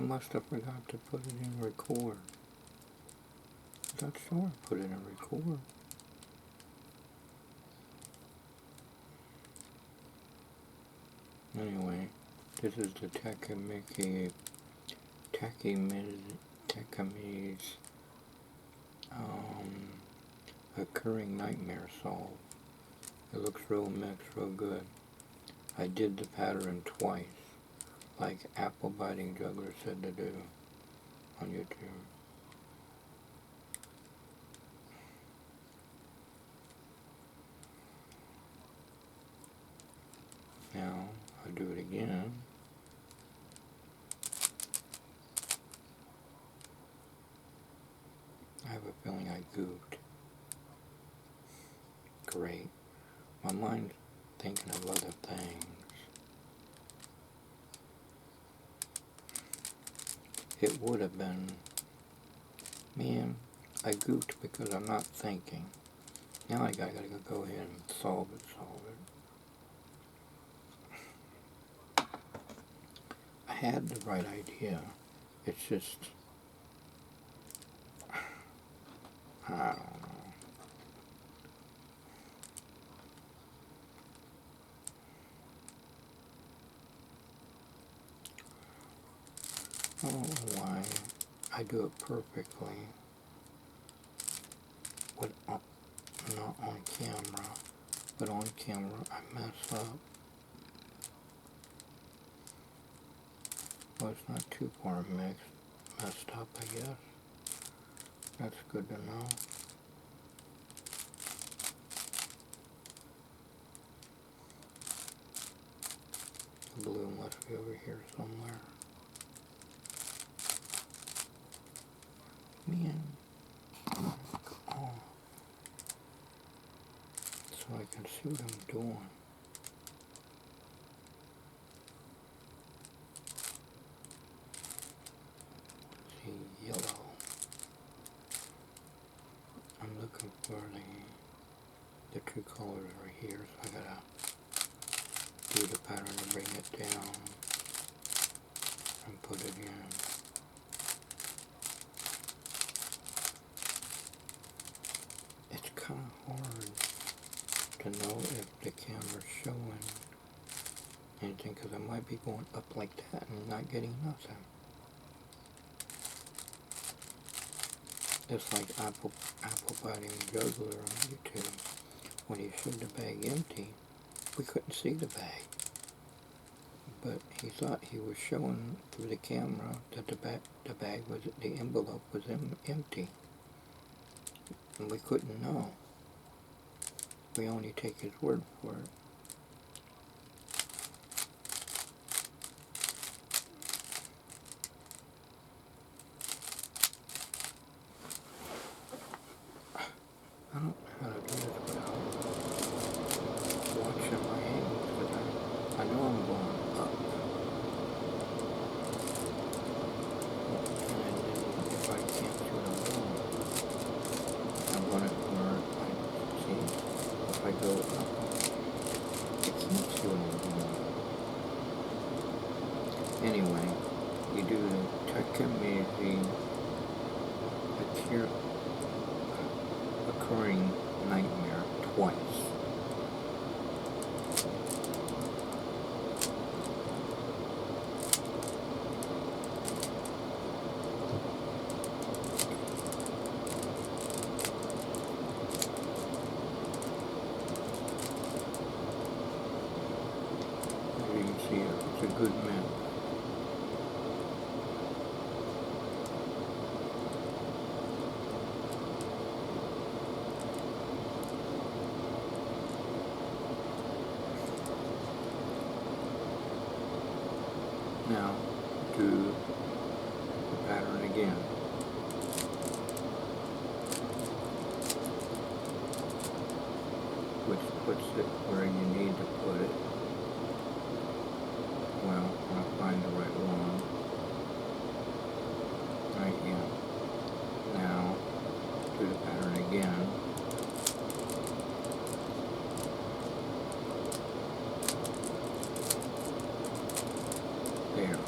must have forgot to put it in record. That's sure I put it in record. Anyway, this is the Takami's occurring nightmare solve. It looks real mixed, real good. I did the pattern twice, like apple biting juggler said to do on YouTube. Now, I'll do it again. I have a feeling I goofed. Great. My mind's thinking of other things. It would have been, man, I goofed because I'm not thinking. Now I gotta go ahead and solve it. I had the right idea. It's just, I don't know. I don't know why I do it perfectly, not on camera, but on camera I mess up. Well, it's not too far messed up, I guess. That's good to know. The blue must be over here somewhere. Man. Oh. So I can see what I'm doing. See, yellow. I'm looking for the two colors right here, so I gotta do the pattern to bring it down and put it in. It's kind of hard to know if the camera's showing anything, because I might be going up like that and not getting nothing. It's like apple biting juggler on YouTube. When he showed the bag empty, we couldn't see the bag. But he thought he was showing through the camera that the envelope was empty. And we couldn't know. We only take his word for it. I don't know how to do this without watching my hands, but I know I'm going up. And then if I can't see what I'm doing, I'm going to learn. If I go up, I can't see what I'm doing. Anyway, you do the Takami's occurring nightmare twice. As you can see, it's a good map. Now, do the pattern again. Which puts it where you need to put it. Well, I'll find the right one. Right here. Now, do the pattern again. There.